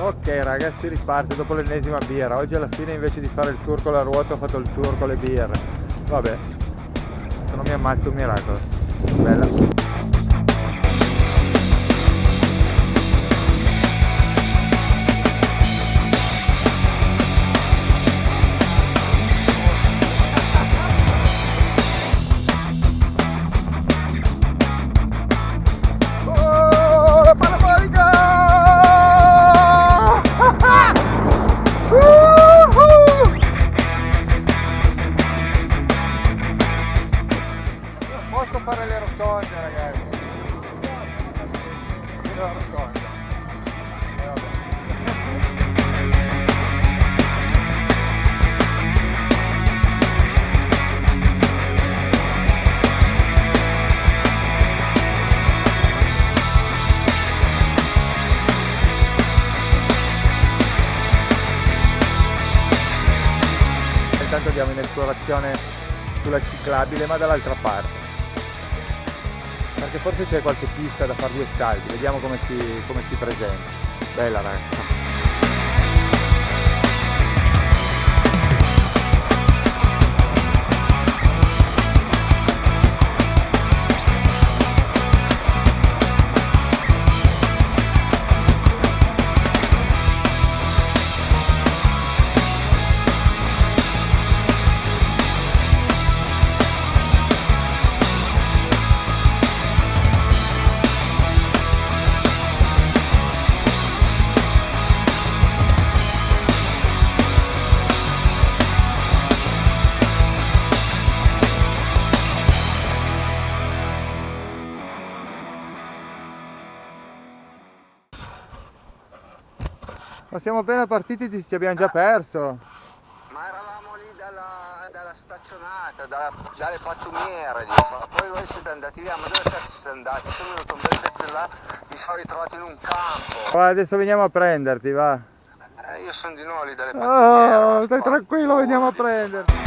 Ok ragazzi, riparte dopo l'ennesima birra. Oggi alla fine invece di fare il tour con la ruota ho fatto il tour con le birre. Vabbè, se non mi ammazzo un miracolo. Bella. Posso fare le rotonde ragazzi, le rotonde. Intanto andiamo in esplorazione sulla ciclabile, ma dall'altra parte, perché forse c'è qualche pista da fare due salti. Vediamo come si presenta. Bella ragazzi. Ma siamo appena partiti, ti abbiamo già perso. Ma eravamo lì dalla staccionata, dalle pattumiere, poi voi siete andati via, ma dove cazzo siete andati? Sono venuto un bel pezzo là, mi sono ritrovato in un campo. Va, adesso veniamo a prenderti, va. Io sono di nuovo lì dalle pattumiere. Oh, stai tranquillo, veniamo a prenderti.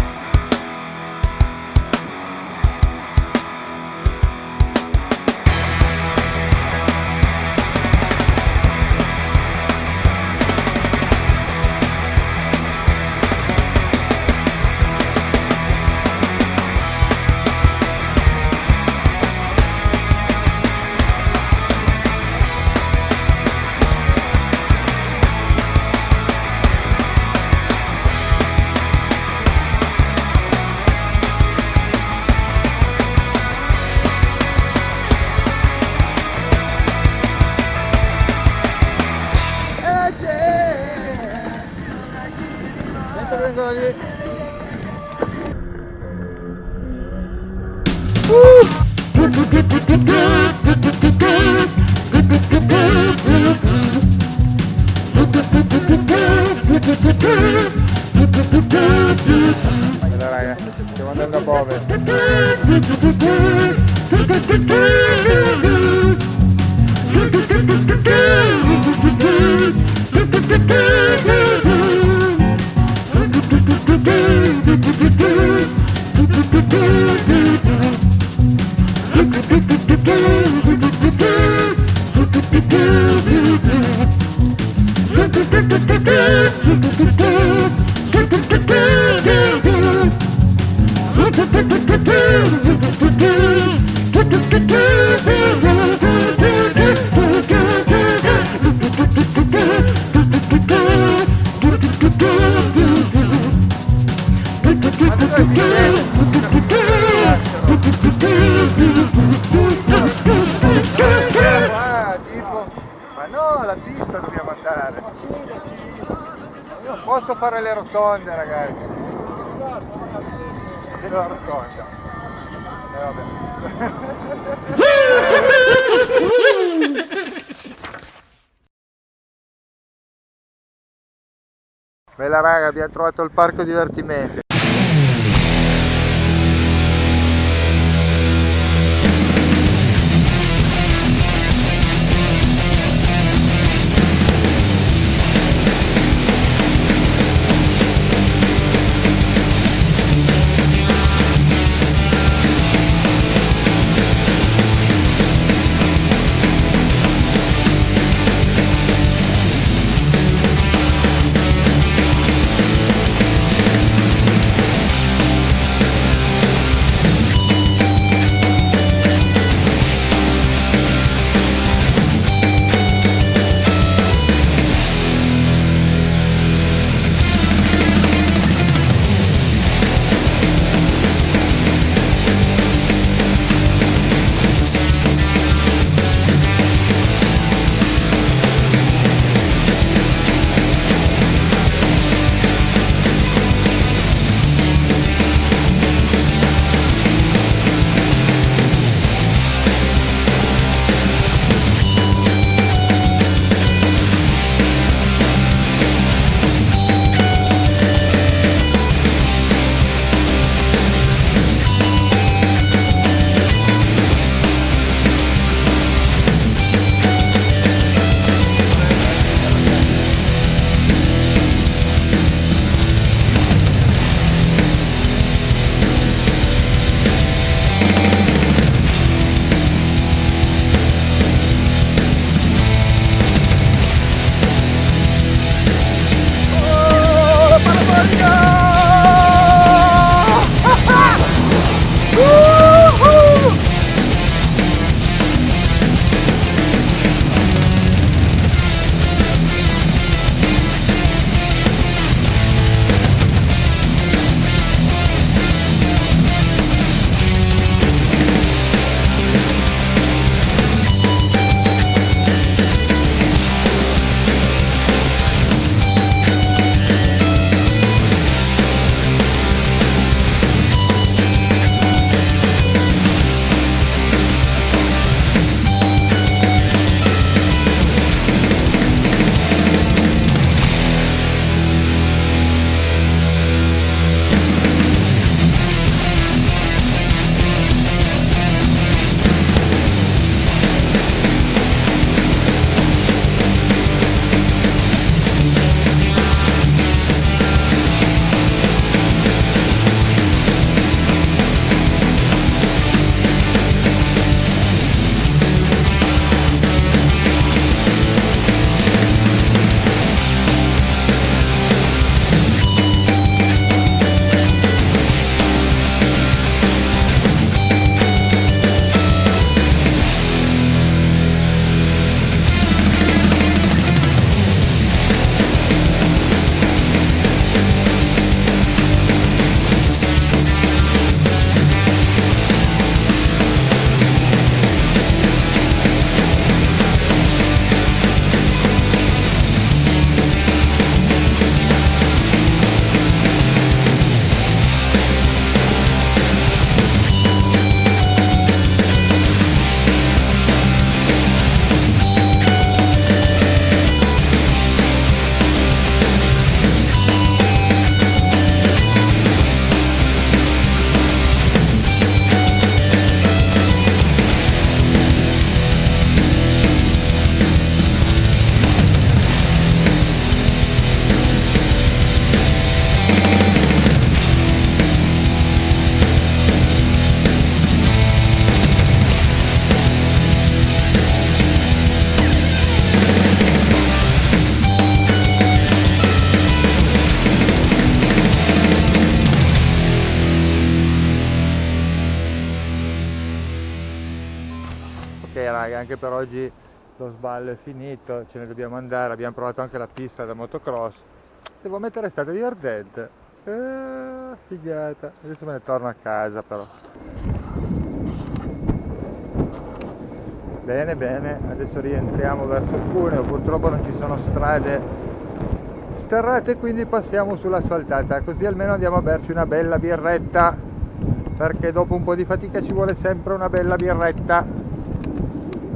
Vengono lì. Allora ragazzi, stiamo andando a Bove. Ma no, la pista dobbiamo andare. Io non posso fare le rotonde ragazzi. Vedo la rotonda. Vabbè. Bella raga, abbiamo trovato il parco divertimento. che anche per oggi lo sballo è finito, ce ne dobbiamo andare, abbiamo provato anche la pista da motocross. Devo mettere, è stato divertente, figata, adesso me ne torno a casa però. Bene, bene, adesso rientriamo verso Cuneo, purtroppo non ci sono strade sterrate, quindi passiamo sull'asfaltata, così almeno andiamo a berci una bella birretta, perché dopo un po' di fatica ci vuole sempre una bella birretta,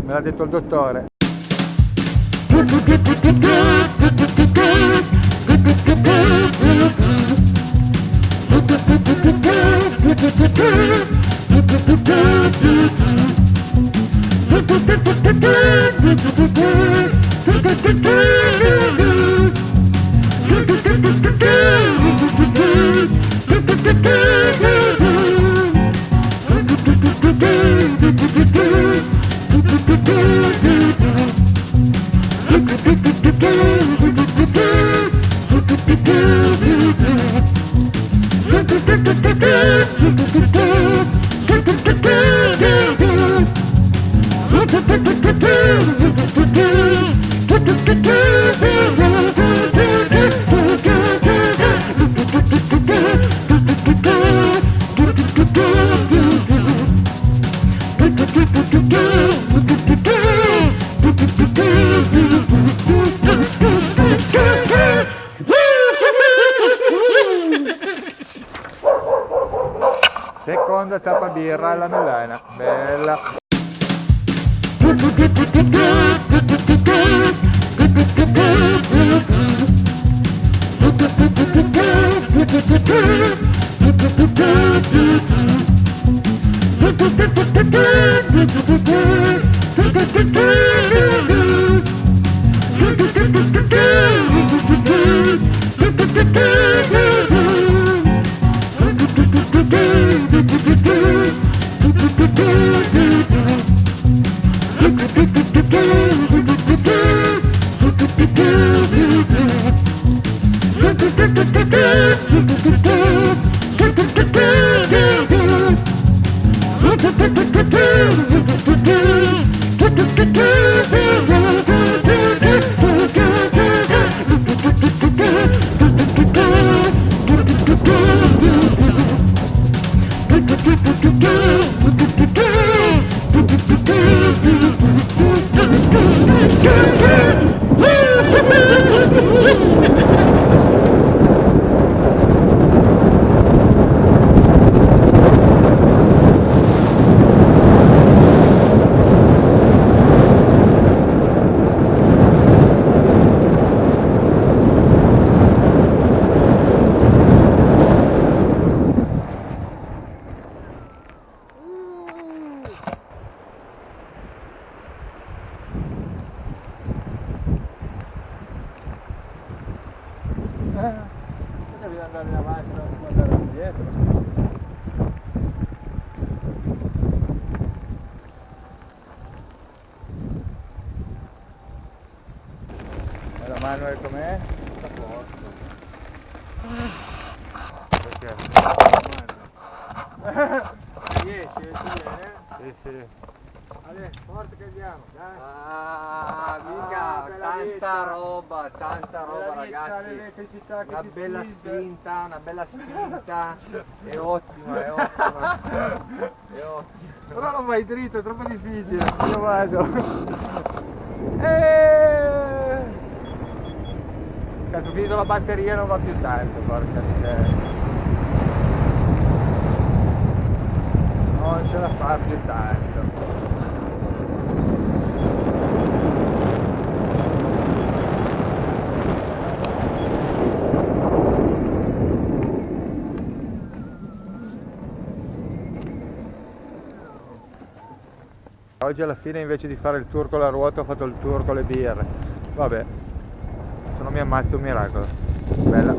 me l'ha detto il dottore. Seconda tappa birra alla Milana, bella. Devi andare in avanti, non si può andare indietro. E la Manuel com'è? Sta posto. Perché? Riesci? Bene? Sì, sì. Allora, forte che andiamo, dai. Mica, tanta roba ragazzi. Una Una bella spinta. È ottima, è ottima. È ottima. Però non vai dritto, è troppo difficile. Io vado. Cazzo, finito la batteria non va più tanto, porca miseria. Non ce la fa più tanto. Oggi alla fine invece di fare il tour con la ruota ho fatto il tour con le birre. Vabbè, se non mi ammazzo è un miracolo. Bella.